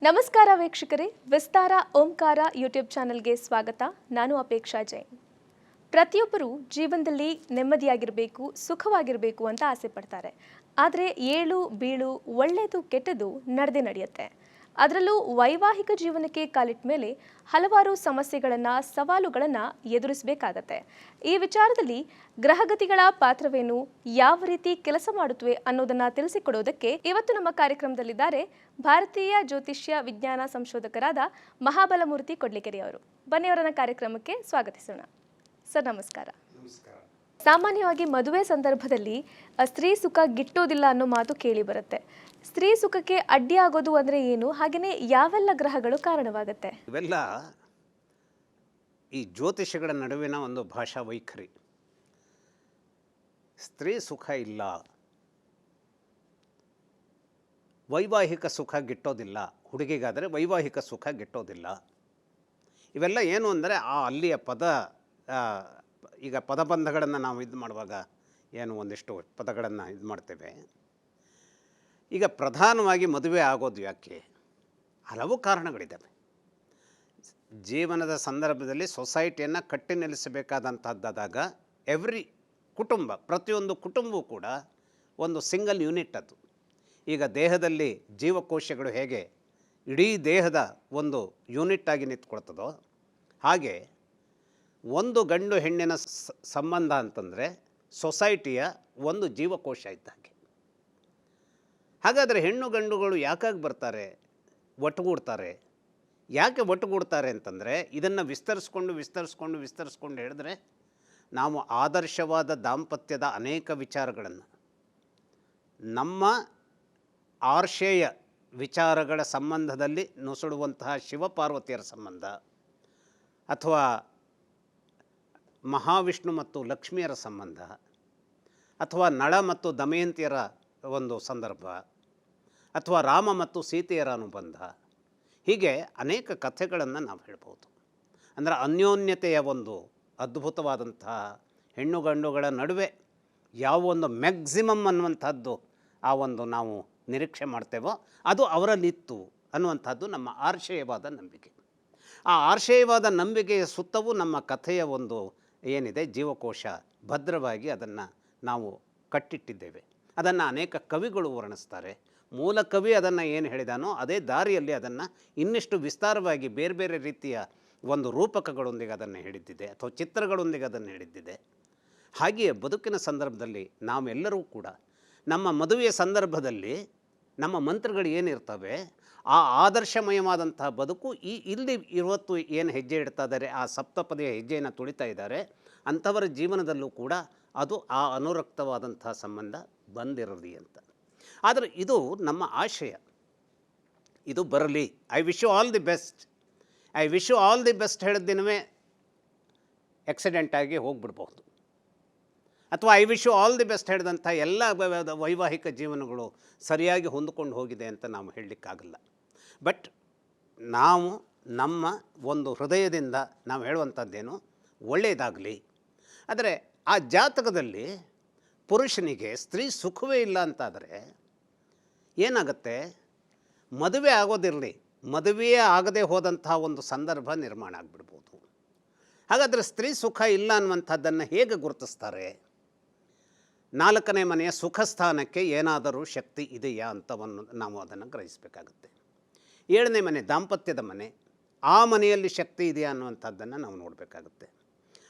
ನಮಸ್ಕಾರ ವೀಕ್ಷಕರೇ, ವಿಸ್ತಾರ ಓಂಕಾರ ಯೂಟ್ಯೂಬ್ ಚಾನೆಲ್ಗೆ ಸ್ವಾಗತ. ನಾನು ಅಪೇಕ್ಷಾ ಜೈನ್. ಪ್ರತಿಯೊಬ್ಬರು ಜೀವನದಲ್ಲಿ ನೆಮ್ಮದಿಯಾಗಿರಬೇಕು, ಸುಖವಾಗಿರಬೇಕು ಅಂತ ಆಸೆ ಪಡ್ತಾರೆ. ಆದರೆ ಏಳು ಬೀಳು, ಒಳ್ಳೆಯದು ಕೆಟ್ಟದ್ದು ನಡೆಯುತ್ತೆ. ಅದರಲ್ಲೂ ವೈವಾಹಿಕ ಜೀವನಕ್ಕೆ ಕಾಲಿಟ್ಟ ಮೇಲೆ ಹಲವಾರು ಸಮಸ್ಯೆಗಳನ್ನು, ಸವಾಲುಗಳನ್ನು ಎದುರಿಸಬೇಕಾಗತ್ತೆ. ಈ ವಿಚಾರದಲ್ಲಿ ಗ್ರಹಗತಿಗಳ ಪಾತ್ರವೇನು, ಯಾವ ರೀತಿ ಕೆಲಸ ಮಾಡುತ್ತವೆ ಅನ್ನೋದನ್ನ ತಿಳಿಸಿಕೊಡೋದಕ್ಕೆ ಇವತ್ತು ನಮ್ಮ ಕಾರ್ಯಕ್ರಮದಲ್ಲಿದ್ದಾರೆ ಭಾರತೀಯ ಜ್ಯೋತಿಷ್ಯ ವಿಜ್ಞಾನ ಸಂಶೋಧಕರಾದ ಮಹಾಬಲಮೂರ್ತಿ ಕೊಡ್ಲಿಕೆರೆ ಅವರು. ಬನ್ನಿ ಅವರನ್ನ ಕಾರ್ಯಕ್ರಮಕ್ಕೆ ಸ್ವಾಗತಿಸೋಣ. ಸರ್ ನಮಸ್ಕಾರ. ನಮಸ್ಕಾರ. ಸಾಮಾನ್ಯವಾಗಿ ಮದುವೆ ಸಂದರ್ಭದಲ್ಲಿ ಸ್ತ್ರೀ ಸುಖ ಗಿಟ್ಟೋದಿಲ್ಲ ಅನ್ನೋ ಮಾತು ಕೇಳಿ ಬರುತ್ತೆ. ಸ್ತ್ರೀ ಸುಖಕ್ಕೆ ಅಡ್ಡಿಯಾಗೋದು ಅಂದರೆ ಏನು, ಹಾಗೆಯೇ ಯಾವೆಲ್ಲ ಗ್ರಹಗಳು ಕಾರಣವಾಗುತ್ತೆ? ಇವೆಲ್ಲ ಈ ಜ್ಯೋತಿಷಗಳ ನಡುವಿನ ಒಂದು ಭಾಷಾ ವೈಖರಿ. ಸ್ತ್ರೀ ಸುಖ ಇಲ್ಲ, ವೈವಾಹಿಕ ಸುಖ ಗಿಟ್ಟೋದಿಲ್ಲ, ಹುಡುಗಿಗಾದರೆ ವೈವಾಹಿಕ ಸುಖ ಗಿಟ್ಟೋದಿಲ್ಲ. ಇವೆಲ್ಲ ಏನು ಅಂದರೆ ಅಲ್ಲಿಯ ಈಗ ಪದಬಂಧಗಳನ್ನು ನಾವು ಇದು ಮಾಡುವಾಗ ಏನು ಒಂದಿಷ್ಟು ಪದಗಳನ್ನು ಇದು ಮಾಡ್ತೇವೆ. ಈಗ ಪ್ರಧಾನವಾಗಿ ಮದುವೆ ಆಗೋದು ಯಾಕೆ? ಹಲವು ಕಾರಣಗಳಿದ್ದಾವೆ. ಜೀವನದ ಸಂದರ್ಭದಲ್ಲಿ ಸೊಸೈಟಿಯನ್ನು ಕಟ್ಟಿ ನಿಲ್ಲಿಸಬೇಕಾದಂಥದ್ದಾದಾಗ ಕುಟುಂಬ, ಪ್ರತಿಯೊಂದು ಕುಟುಂಬವೂ ಕೂಡ ಒಂದು ಸಿಂಗಲ್ ಯೂನಿಟ್. ಅದು ಈಗ ದೇಹದಲ್ಲಿ ಜೀವಕೋಶಗಳು ಹೇಗೆ ಇಡೀ ದೇಹದ ಒಂದು ಯೂನಿಟ್ಟಾಗಿ ನಿಂತ್ಕೊಳ್ತದೋ, ಹಾಗೆ ಒಂದು ಗಂಡು ಹೆಣ್ಣಿನ ಸಂಬಂಧ ಅಂತಂದರೆ ಸೊಸೈಟಿಯ ಒಂದು ಜೀವಕೋಶ ಇದ್ದಾಗೆ. ಹಾಗಾದರೆ ಹೆಣ್ಣು ಗಂಡುಗಳು ಯಾಕಾಗಿ ಬರ್ತಾರೆ, ಒಟ್ಟುಗೂಡ್ತಾರೆ? ಯಾಕೆ ಒಟ್ಟುಗೂಡ್ತಾರೆ ಅಂತಂದರೆ, ಇದನ್ನು ವಿಸ್ತರಿಸ್ಕೊಂಡು ಹೇಳಿದ್ರೆ ನಾವು ಆದರ್ಶವಾದ ದಾಂಪತ್ಯದ ಅನೇಕ ವಿಚಾರಗಳನ್ನು, ನಮ್ಮ ಆರ್ಷೇಯ ವಿಚಾರಗಳ ಸಂಬಂಧದಲ್ಲಿ ನುಸುಡುವಂತಹ ಶಿವಪಾರ್ವತಿಯರ ಸಂಬಂಧ, ಅಥವಾ ಮಹಾವಿಷ್ಣು ಮತ್ತು ಲಕ್ಷ್ಮಿಯರ ಸಂಬಂಧ, ಅಥವಾ ನಳ ಮತ್ತು ದಮಯಂತಿಯರ ಒಂದು ಸಂದರ್ಭ, ಅಥವಾ ರಾಮ ಮತ್ತು ಸೀತೆಯರ ಅನುಬಂಧ, ಹೀಗೆ ಅನೇಕ ಕಥೆಗಳನ್ನು ನಾವು ಹೇಳ್ಬೋದು. ಅಂದರೆ ಅನ್ಯೋನ್ಯತೆಯ ಒಂದು ಅದ್ಭುತವಾದಂತಹ ಹೆಣ್ಣು ಗಂಡುಗಳ ನಡುವೆ ಯಾವ ಒಂದು ಮ್ಯಾಕ್ಸಿಮಮ್ ಅನ್ನುವಂಥದ್ದು ಆ ಒಂದು ನಾವು ನಿರೀಕ್ಷೆ ಮಾಡ್ತೇವೋ ಅದು ಅವರಲ್ಲಿತ್ತು ಅನ್ನುವಂಥದ್ದು ನಮ್ಮ ಆರ್ಷೇಯವಾದ ನಂಬಿಕೆ. ಆ ಆರ್ಷೇಯವಾದ ನಂಬಿಕೆಯ ಸುತ್ತವೂ ನಮ್ಮ ಕಥೆಯ ಒಂದು ಏನಿದೆ ಜೀವಕೋಶ ಭದ್ರವಾಗಿ ಅದನ್ನು ನಾವು ಕಟ್ಟಿಟ್ಟಿದ್ದೇವೆ. ಅದನ್ನು ಅನೇಕ ಕವಿಗಳು ವರ್ಣಿಸ್ತಾರೆ. ಮೂಲ ಕವಿ ಅದನ್ನು ಏನು ಹೇಳಿದಾನೋ ಅದೇ ದಾರಿಯಲ್ಲಿ ಅದನ್ನು ಇನ್ನಿಷ್ಟು ವಿಸ್ತಾರವಾಗಿ ಬೇರೆ ಬೇರೆ ರೀತಿಯ ಒಂದು ರೂಪಕಗಳೊಂದಿಗೆ ಅದನ್ನು ಹೇಳಿದ್ದಿದೆ, ಅಥವಾ ಚಿತ್ರಗಳೊಂದಿಗೆ ಅದನ್ನು ಹೇಳಿದ್ದಿದೆ. ಹಾಗೆಯೇ ಬದುಕಿನ ಸಂದರ್ಭದಲ್ಲಿ ನಾವೆಲ್ಲರೂ ಕೂಡ ನಮ್ಮ ಮದುವೆಯ ಸಂದರ್ಭದಲ್ಲಿ ನಮ್ಮ ಮಂತ್ರಗಳು ಏನಿರ್ತವೆ, ಆ ಆದರ್ಶಮಯವಾದಂತಹ ಬದುಕು ಇಲ್ಲಿ ಇವತ್ತು ಏನು ಹೆಜ್ಜೆ ಇಡ್ತಾ ಇದ್ದಾರೆ, ಆ ಸಪ್ತಪದಿಯ ಹೆಜ್ಜೆಯನ್ನು ತುಳಿತಾ ಇದ್ದಾರೆ, ಅಂಥವರ ಜೀವನದಲ್ಲೂ ಕೂಡ ಅದು ಆ ಅನುರಕ್ತವಾದಂಥ ಸಂಬಂಧ ಬಂದಿರಲಿ ಅಂತ. ಆದರೆ ಇದು ನಮ್ಮ ಆಶಯ, ಇದು ಬರಲಿ. I wish you all the best ಹೇಳಿದ ದಿನವೇ ಆಕ್ಸಿಡೆಂಟಾಗಿ ಹೋಗ್ಬಿಡ್ಬಹುದು, ಅಥವಾ I wish you all the best ಹೇಳಿದಂಥ ಎಲ್ಲ ವೈವಾಹಿಕ ಜೀವನಗಳು ಸರಿಯಾಗಿ ಹೊಂದಿಕೊಂಡು ಹೋಗಿದೆ ಅಂತ ನಾವು ಹೇಳಲಿಕ್ಕಾಗಲ್ಲ. ಬಟ್ ನಾವು ನಮ್ಮ ಒಂದು ಹೃದಯದಿಂದ ನಾವು ಹೇಳುವಂಥದ್ದೇನು, ಒಳ್ಳೆಯದಾಗಲಿ. ಆದರೆ ಆ ಜಾತಕದಲ್ಲಿ ಪುರುಷನಿಗೆ ಸ್ತ್ರೀ ಸುಖವೇ ಇಲ್ಲ ಅಂತಾದರೆ ಏನಾಗುತ್ತೆ? ಮದುವೆ ಆಗೋದಿರಲಿ, ಮದುವೆಯೇ ಆಗದೆ ಹೋದಂತಹ ಒಂದು ಸಂದರ್ಭ ನಿರ್ಮಾಣ ಆಗಿಬಿಡ್ಬೋದು. ಹಾಗಾದರೆ ಸ್ತ್ರೀ ಸುಖ ಇಲ್ಲ ಅನ್ನುವಂಥದ್ದನ್ನು ಹೇಗೆ ಗುರುತಿಸ್ತಾರೆ? 4ನೇ ಮನೆಯ ಸುಖ ಸ್ಥಾನಕ್ಕೆ ಏನಾದರೂ ಶಕ್ತಿ ಇದೆಯಾ ಅಂತವನ್ನು ನಾವು ಅದನ್ನು ಗ್ರಹಿಸಬೇಕಾಗುತ್ತೆ. 7ನೇ ಮನೆ ದಾಂಪತ್ಯದ ಮನೆ, ಆ ಮನೆಯಲ್ಲಿ ಶಕ್ತಿ ಇದೆಯಾ ಅನ್ನುವಂಥದ್ದನ್ನು ನಾವು ನೋಡಬೇಕಾಗುತ್ತೆ.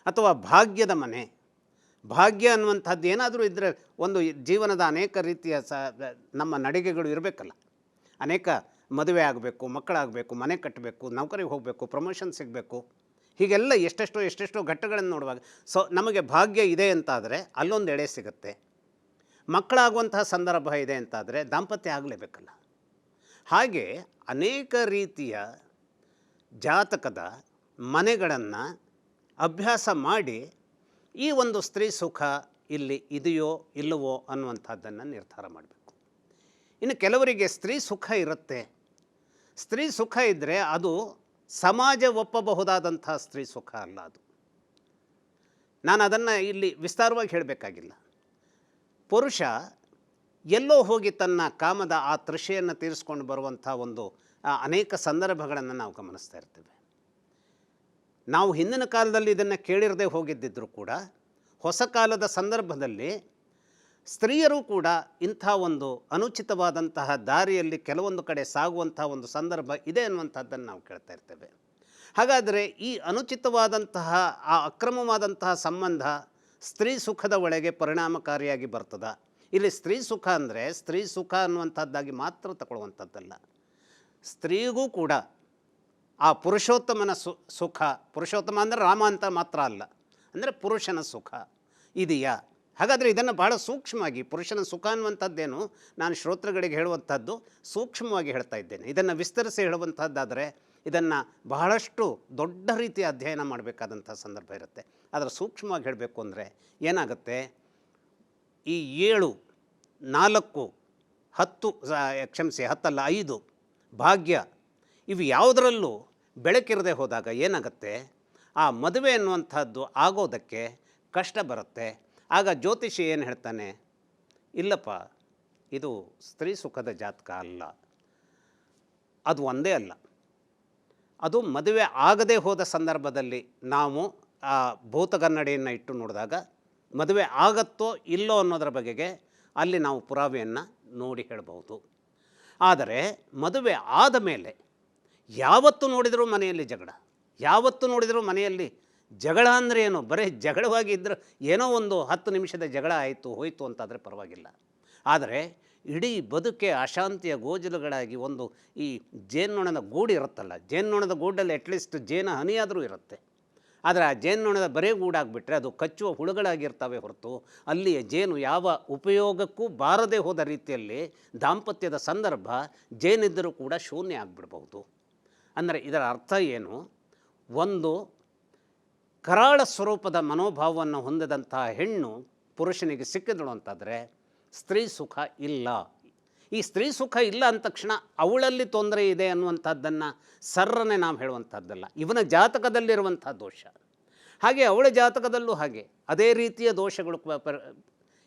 ಅಥವಾ ಭಾಗ್ಯದ ಮನೆ, ಭಾಗ್ಯ ಅನ್ನುವಂಥದ್ದು ಏನಾದರೂ ಇದ್ದರೆ ಒಂದು ಜೀವನದ ಅನೇಕ ರೀತಿಯ ನಮ್ಮ ನಡಿಗೆಗಳು ಇರಬೇಕಲ್ಲ. ಅನೇಕ ಮದುವೆ ಆಗಬೇಕು, ಮಕ್ಕಳಾಗಬೇಕು, ಮನೆ ಕಟ್ಟಬೇಕು, ನೌಕರಿಗೆ ಹೋಗಬೇಕು, ಪ್ರಮೋಷನ್ ಸಿಗಬೇಕು, ಹೀಗೆಲ್ಲ ಎಷ್ಟೆಷ್ಟೋ ಘಟ್ಟಗಳನ್ನು ನೋಡುವಾಗ ನಮಗೆ ಭಾಗ್ಯ ಇದೆ ಅಂತಾದರೆ ಅಲ್ಲೊಂದು ಎಳೆ ಸಿಗುತ್ತೆ. ಮಕ್ಕಳಾಗುವಂತಹ ಸಂದರ್ಭ ಇದೆ ಅಂತಾದರೆ ದಾಂಪತ್ಯ ಆಗಲೇಬೇಕಲ್ಲ. ಹಾಗೆ ಅನೇಕ ರೀತಿಯ ಜಾತಕದ ಮನೆಗಳನ್ನು ಅಭ್ಯಾಸ ಮಾಡಿ ಈ ಒಂದು ಸ್ತ್ರೀ ಸುಖ ಇಲ್ಲಿ ಇದೆಯೋ ಇಲ್ಲವೋ ಅನ್ನುವಂಥದ್ದನ್ನು ನಿರ್ಧಾರ ಮಾಡಬೇಕು. ಇನ್ನು ಕೆಲವರಿಗೆ ಸ್ತ್ರೀ ಸುಖ ಇರುತ್ತೆ. ಸ್ತ್ರೀ ಸುಖ ಇದ್ದರೆ ಅದು ಸಮಾಜ ಒಪ್ಪಬಹುದಾದಂಥ ಸ್ತ್ರೀ ಸುಖ ಅಲ್ಲ. ಅದು ನಾನು ಅದನ್ನು ಇಲ್ಲಿ ವಿಸ್ತಾರವಾಗಿ ಹೇಳಬೇಕಾಗಿಲ್ಲ. ಪುರುಷ ಎಲ್ಲೋ ಹೋಗಿ ತನ್ನ ಕಾಮದ ಆ ತೃಷೆಯನ್ನು ತೀರಿಸ್ಕೊಂಡು ಬರುವಂಥ ಒಂದು ಅನೇಕ ಸಂದರ್ಭಗಳನ್ನು ನಾವು ಗಮನಿಸ್ತಾ ಇರ್ತೇವೆ. ನಾವು ಹಿಂದಿನ ಕಾಲದಲ್ಲಿ ಇದನ್ನು ಕೇಳಿರದೆ ಹೋಗಿದ್ದಿದ್ದರೂ ಕೂಡ ಹೊಸ ಕಾಲದ ಸಂದರ್ಭದಲ್ಲಿ ಸ್ತ್ರೀಯರು ಕೂಡ ಇಂಥ ಒಂದು ಅನುಚಿತವಾದಂತಹ ದಾರಿಯಲ್ಲಿ ಕೆಲವೊಂದು ಕಡೆ ಸಾಗುವಂಥ ಒಂದು ಸಂದರ್ಭ ಇದೆ ಅನ್ನುವಂಥದ್ದನ್ನು ನಾವು ಕೇಳ್ತಾ ಇರ್ತೇವೆ. ಹಾಗಾದರೆ ಈ ಅನುಚಿತವಾದಂತಹ ಆ ಅಕ್ರಮವಾದಂತಹ ಸಂಬಂಧ ಸ್ತ್ರೀ ಸುಖದ ಒಳಗೆ ಪರಿಣಾಮಕಾರಿಯಾಗಿ ಬರ್ತದ? ಇಲ್ಲಿ ಸ್ತ್ರೀ ಸುಖ ಅಂದರೆ ಸ್ತ್ರೀ ಸುಖ ಅನ್ನುವಂಥದ್ದಾಗಿ ಮಾತ್ರ ತಗೊಳ್ಳುವಂಥದ್ದಲ್ಲ. ಸ್ತ್ರೀಗೂ ಕೂಡ ಆ ಪುರುಷೋತ್ತಮನ ಸುಖ, ಪುರುಷೋತ್ತಮ ಅಂದರೆ ರಾಮ ಅಂತ ಮಾತ್ರ ಅಲ್ಲ, ಅಂದರೆ ಪುರುಷನ ಸುಖ ಇದೆಯಾ? ಹಾಗಾದರೆ ಇದನ್ನು ಬಹಳ ಸೂಕ್ಷ್ಮವಾಗಿ, ಪುರುಷನ ಸುಖ ಅನ್ನುವಂಥದ್ದೇನು ನಾನು ಶ್ರೋತೃಗಳಿಗೆ ಹೇಳುವಂಥದ್ದು ಸೂಕ್ಷ್ಮವಾಗಿ ಹೇಳ್ತಾ ಇದ್ದೇನೆ. ಇದನ್ನು ವಿಸ್ತರಿಸಿ ಹೇಳುವಂಥದ್ದಾದರೆ ಇದನ್ನು ಬಹಳಷ್ಟು ದೊಡ್ಡ ರೀತಿಯ ಅಧ್ಯಯನ ಮಾಡಬೇಕಾದಂಥ ಸಂದರ್ಭ ಇರುತ್ತೆ. ಆದರೆ ಸೂಕ್ಷ್ಮವಾಗಿ ಹೇಳಬೇಕು ಅಂದರೆ ಏನಾಗುತ್ತೆ, ಈ 7, 4, 10 ಕ್ಷಮಿಸಿ 10 ಅಲ್ಲ 5 ಭಾಗ್ಯ ಇವು ಯಾವುದರಲ್ಲೂ ಬೆಳಕಿರದೆ ಹೋದಾಗ ಏನಾಗುತ್ತೆ, ಆ ಮದುವೆ ಅನ್ನುವಂಥದ್ದು ಆಗೋದಕ್ಕೆ ಕಷ್ಟ ಬರುತ್ತೆ. ಆಗ ಜ್ಯೋತಿಷಿ ಏನು ಹೇಳ್ತಾನೆ, ಇಲ್ಲಪ್ಪ ಇದು ಸ್ತ್ರೀ ಸುಖದ ಜಾತಕ ಅಲ್ಲ. ಅದು ಒಂದೇ ಅಲ್ಲ, ಅದು ಮದುವೆ ಆಗದೇ ಹೋದ ಸಂದರ್ಭದಲ್ಲಿ ನಾವು ಆ ಭೂತಗನ್ನಡಿಯನ್ನು ಇಟ್ಟು ನೋಡಿದಾಗ ಮದುವೆ ಆಗತ್ತೋ ಇಲ್ಲೋ ಅನ್ನೋದರ ಬಗೆಗೆ ಅಲ್ಲಿ ನಾವು ಪುರಾವೆಯನ್ನು ನೋಡಿ ಹೇಳಬಹುದು. ಆದರೆ ಮದುವೆ ಆದ ಮೇಲೆ ಯಾವತ್ತು ನೋಡಿದರೂ ಮನೆಯಲ್ಲಿ ಜಗಳ, ಯಾವತ್ತು ನೋಡಿದರೂ ಮನೆಯಲ್ಲಿ ಜಗಳ ಅಂದರೆ ಏನು, ಬರೀ ಜಗಳವಾಗಿ ಇದ್ದರೆ ಏನೋ ಒಂದು 10 ನಿಮಿಷದ ಜಗಳ ಆಯಿತು ಹೋಯಿತು ಅಂತಾದರೆ ಪರವಾಗಿಲ್ಲ. ಆದರೆ ಇಡೀ ಬದುಕೆ ಅಶಾಂತಿಯ ಗೋಜಲುಗಳಾಗಿ ಒಂದು ಈ ಜೇನ್ನೊಣದ ಗೂಡು ಇರುತ್ತಲ್ಲ, ಜೇನ್ನೊಣದ ಗೂಡಲ್ಲಿ ಅಟ್ಲೀಸ್ಟ್ ಜೇನ ಹನಿಯಾದರೂ ಇರುತ್ತೆ. ಆದರೆ ಆ ಜೇನ್ನೊಣದ ಬರೇ ಗೂಡಾಗಿಬಿಟ್ರೆ ಅದು ಕಚ್ಚುವ ಹುಳುಗಳಾಗಿರ್ತವೆ ಹೊರತು ಅಲ್ಲಿಯ ಜೇನು ಯಾವ ಉಪಯೋಗಕ್ಕೂ ಬಾರದೇ ಹೋದ ರೀತಿಯಲ್ಲಿ ದಾಂಪತ್ಯದ ಸಂದರ್ಭ ಜೇನಿದ್ದರೂ ಕೂಡ ಶೂನ್ಯ ಆಗಿಬಿಡ್ಬಹುದು. ಅಂದರೆ ಇದರ ಅರ್ಥ ಏನು, ಒಂದು ಕರಾಳ ಸ್ವರೂಪದ ಮನೋಭಾವವನ್ನು ಹೊಂದಿದಂಥ ಹೆಣ್ಣು ಪುರುಷನಿಗೆ ಸಿಕ್ಕಿದಳು ಅಂತಾದರೆ ಸ್ತ್ರೀ ಸುಖ ಇಲ್ಲ. ಈ ಸ್ತ್ರೀ ಸುಖ ಇಲ್ಲ ಅಂದ ತಕ್ಷಣ ಅವಳಲ್ಲಿ ತೊಂದರೆ ಇದೆ ಅನ್ನುವಂಥದ್ದನ್ನು ಸರ್ರನೆ ನಾವು ಹೇಳುವಂಥದ್ದಲ್ಲ, ಇವನ ಜಾತಕದಲ್ಲಿರುವಂಥ ದೋಷ. ಹಾಗೆ ಅವಳ ಜಾತಕದಲ್ಲೂ ಹಾಗೆ ಅದೇ ರೀತಿಯ ದೋಷಗಳು.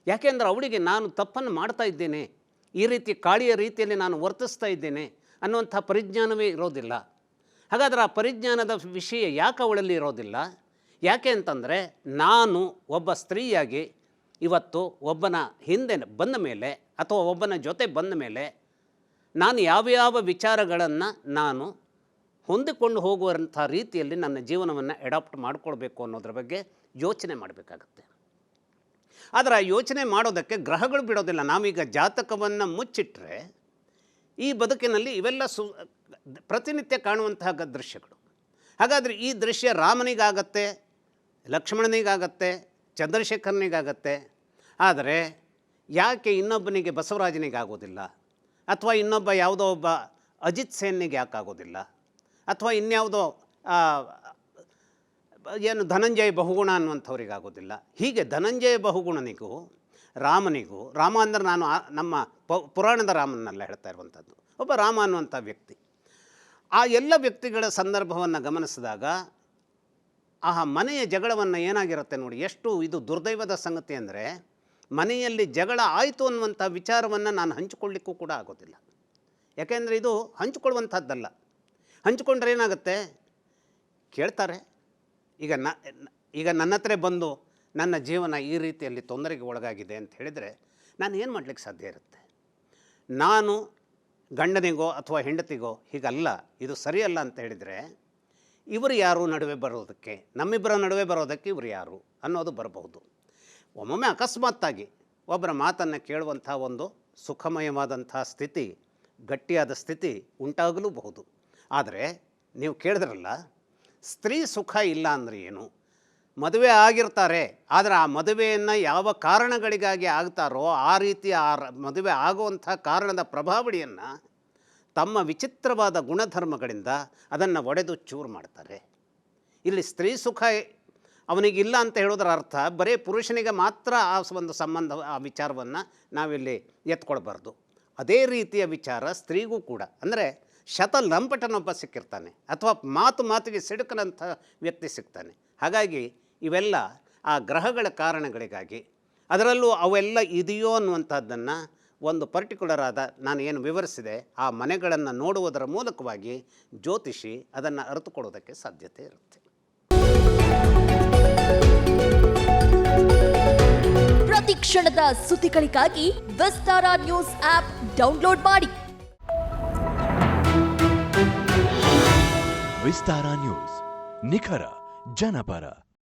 ಯಾಕೆಂದರೆ ಅವಳಿಗೆ ನಾನು ತಪ್ಪನ್ನು ಮಾಡ್ತಾ ಇದ್ದೇನೆ, ಈ ರೀತಿ ಕಾಳಿಯ ರೀತಿಯಲ್ಲಿ ನಾನು ವರ್ತಿಸ್ತಾ ಇದ್ದೇನೆ ಅನ್ನುವಂಥ ಪರಿಜ್ಞಾನವೇ ಇರೋದಿಲ್ಲ. ಹಾಗಾದರೆ ಆ ಪರಿಜ್ಞಾನದ ವಿಷಯ ಯಾಕೆ ಅವಳಲ್ಲಿ ಇರೋದಿಲ್ಲ? ಯಾಕೆ ಅಂತಂದರೆ ನಾನು ಒಬ್ಬ ಸ್ತ್ರೀಯಾಗಿ ಇವತ್ತು ಒಬ್ಬನ ಹಿಂದೆ ಬಂದ ಮೇಲೆ ಅಥವಾ ಒಬ್ಬನ ಜೊತೆ ಬಂದ ಮೇಲೆ ನಾನು ಯಾವ್ಯಾವ ವಿಚಾರಗಳನ್ನು ನಾನು ಹೊಂದಿಕೊಂಡು ಹೋಗುವಂಥ ರೀತಿಯಲ್ಲಿ ನನ್ನ ಜೀವನವನ್ನು ಅಡಾಪ್ಟ್ ಮಾಡಿಕೊಳ್ಬೇಕು ಅನ್ನೋದ್ರ ಬಗ್ಗೆ ಯೋಚನೆ ಮಾಡಬೇಕಾಗತ್ತೆ. ಆದರೆ ಆ ಯೋಚನೆ ಮಾಡೋದಕ್ಕೆ ಗ್ರಹಗಳು ಬಿಡೋದಿಲ್ಲ. ನಾವೀಗ ಜಾತಕವನ್ನು ಮುಚ್ಚಿಟ್ರೆ ಈ ಬದುಕಿನಲ್ಲಿ ಇವೆಲ್ಲ ಪ್ರತಿನಿತ್ಯ ಕಾಣುವಂತಹ ದೃಶ್ಯಗಳು. ಹಾಗಾದರೆ ಈ ದೃಶ್ಯ ರಾಮನಿಗಾಗತ್ತೆ, ಲಕ್ಷ್ಮಣನಿಗಾಗತ್ತೆ, ಚಂದ್ರಶೇಖರನಿಗಾಗತ್ತೆ. ಆದರೆ ಯಾಕೆ ಇನ್ನೊಬ್ಬನಿಗೆ ಬಸವರಾಜನಿಗಾಗೋದಿಲ್ಲ, ಅಥವಾ ಇನ್ನೊಬ್ಬ ಯಾವುದೋ ಒಬ್ಬ ಅಜಿತ್ ಸೇನ್ನಿಗೆ ಯಾಕೆ ಆಗೋದಿಲ್ಲ, ಅಥವಾ ಇನ್ಯಾವುದೋ ಏನು ಧನಂಜಯ ಬಹುಗುಣ ಅನ್ನುವಂಥವ್ರಿಗಾಗೋದಿಲ್ಲ? ಹೀಗೆ ಧನಂಜಯ ಬಹುಗುಣನಿಗೂ ರಾಮನಿಗೂ, ರಾಮ ಅಂದರೆ ನಾನು ನಮ್ಮ ಪುರಾಣದ ರಾಮನನ್ನೆಲ್ಲ ಹೇಳ್ತಾ ಇರುವಂಥದ್ದು, ಒಬ್ಬ ರಾಮ ಅನ್ನುವಂಥ ವ್ಯಕ್ತಿ. ಆ ಎಲ್ಲ ವ್ಯಕ್ತಿಗಳ ಸಂದರ್ಭವನ್ನು ಗಮನಿಸಿದಾಗ ಆ ಮನೆಯ ಜಗಳವನ್ನು ಏನಾಗಿರುತ್ತೆ ನೋಡಿ, ಎಷ್ಟು ಇದು ದುರ್ದೈವದ ಸಂಗತಿ ಅಂದರೆ ಮನೆಯಲ್ಲಿ ಜಗಳ ಆಯಿತು ಅನ್ನುವಂಥ ವಿಚಾರವನ್ನು ನಾನು ಹಂಚಿಕೊಳ್ಳಿಕ್ಕೂ ಕೂಡ ಆಗೋದಿಲ್ಲ. ಯಾಕೆಂದರೆ ಇದು ಹಂಚಿಕೊಳ್ಳುವಂಥದ್ದಲ್ಲ. ಹಂಚಿಕೊಂಡ್ರೆ ಏನಾಗುತ್ತೆ, ಕೇಳ್ತಾರೆ. ಈಗ ನನ್ನ ಹತ್ರ ಬಂದು ನನ್ನ ಜೀವನ ಈ ರೀತಿಯಲ್ಲಿ ತೊಂದರೆಗೆ ಒಳಗಾಗಿದೆ ಅಂತ ಹೇಳಿದರೆ ನಾನು ಏನು ಮಾಡಲಿಕ್ಕೆ ಸಾಧ್ಯ ಇರುತ್ತೆ? ನಾನು ಗಂಡನಿಗೋ ಅಥವಾ ಹೆಂಡತಿಗೋ ಹೀಗಲ್ಲ, ಇದು ಸರಿಯಲ್ಲ ಅಂತ ಹೇಳಿದರೆ ಇವರು ಯಾರು ನಡುವೆ ಬರೋದಕ್ಕೆ, ನಮ್ಮಿಬ್ಬರ ನಡುವೆ ಬರೋದಕ್ಕೆ ಇವರು ಯಾರು ಅನ್ನೋದು ಬರಬಹುದು. ಒಮ್ಮೊಮ್ಮೆ ಅಕಸ್ಮಾತ್ತಾಗಿ ಒಬ್ಬರ ಮಾತನ್ನು ಕೇಳುವಂಥ ಒಂದು ಸುಖಮಯವಾದಂಥ ಸ್ಥಿತಿ, ಗಟ್ಟಿಯಾದ ಸ್ಥಿತಿ ಉಂಟಾಗಲೂಬಹುದು. ಆದರೆ ನೀವು ಕೇಳಿದ್ರಲ್ಲ, ಸ್ತ್ರೀ ಸುಖ ಇಲ್ಲ ಅಂದರೆ ಏನು? ಮದುವೆ ಆಗಿರ್ತಾರೆ, ಆದರೆ ಆ ಮದುವೆಯನ್ನು ಯಾವ ಕಾರಣಗಳಿಗಾಗಿ ಆಗ್ತಾರೋ ಆ ರೀತಿಯ ಮದುವೆ ಆಗುವಂಥ ಕಾರಣದ ಪ್ರಭಾವಳಿಯನ್ನು ತಮ್ಮ ವಿಚಿತ್ರವಾದ ಗುಣಧರ್ಮಗಳಿಂದ ಅದನ್ನು ಒಡೆದು ಚೂರು ಮಾಡ್ತಾರೆ. ಇಲ್ಲಿ ಸ್ತ್ರೀ ಸುಖ ಅವನಿಗಿಲ್ಲ ಅಂತ ಹೇಳೋದರ ಅರ್ಥ ಬರೀ ಪುರುಷನಿಗೆ ಮಾತ್ರ ಆ ಒಂದು ಸಂಬಂಧ, ಆ ವಿಚಾರವನ್ನು ನಾವಿಲ್ಲಿ ಎತ್ಕೊಳ್ಬಾರ್ದು. ಅದೇ ರೀತಿಯ ವಿಚಾರ ಸ್ತ್ರೀಗೂ ಕೂಡ. ಅಂದರೆ ಶತಲಂಪಟನೊಬ್ಬ ಸಿಕ್ಕಿರ್ತಾನೆ, ಅಥವಾ ಮಾತಿಗೆ ಸಿಡುಕನಂಥ ವ್ಯಕ್ತಿ ಸಿಗ್ತಾನೆ. ಹಾಗಾಗಿ ಇವೆಲ್ಲ ಆ ಗ್ರಹಗಳ ಕಾರಣಗಳಿಗಾಗಿ, ಅದರಲ್ಲೂ ಅವೆಲ್ಲ ಇದೆಯೋ ಅನ್ನುವಂಥದ್ದನ್ನು ಒಂದು ಪರ್ಟಿಕ್ಯುಲರ್ ಆದ ನಾನು ಏನು ವಿವರಿಸಿದೆ ಆ ಮನೆಗಳನ್ನು ನೋಡುವುದರ ಮೂಲಕವಾಗಿ ಜ್ಯೋತಿಷಿ ಅದನ್ನು ಅರಿತುಕೊಳ್ಳೋದಕ್ಕೆ ಸಾಧ್ಯತೆ ಇರುತ್ತೆ. ಪ್ರತಿ ಕ್ಷಣದ ಸುದ್ದಿಗಳಿಗಾಗಿ ವಿಸ್ತಾರ ನ್ಯೂಸ್ ಆಪ್ ಡೌನ್ಲೋಡ್ ಮಾಡಿ. ವಿಸ್ತಾರ ನ್ಯೂಸ್, ನಿಖರ ಜನಪರ.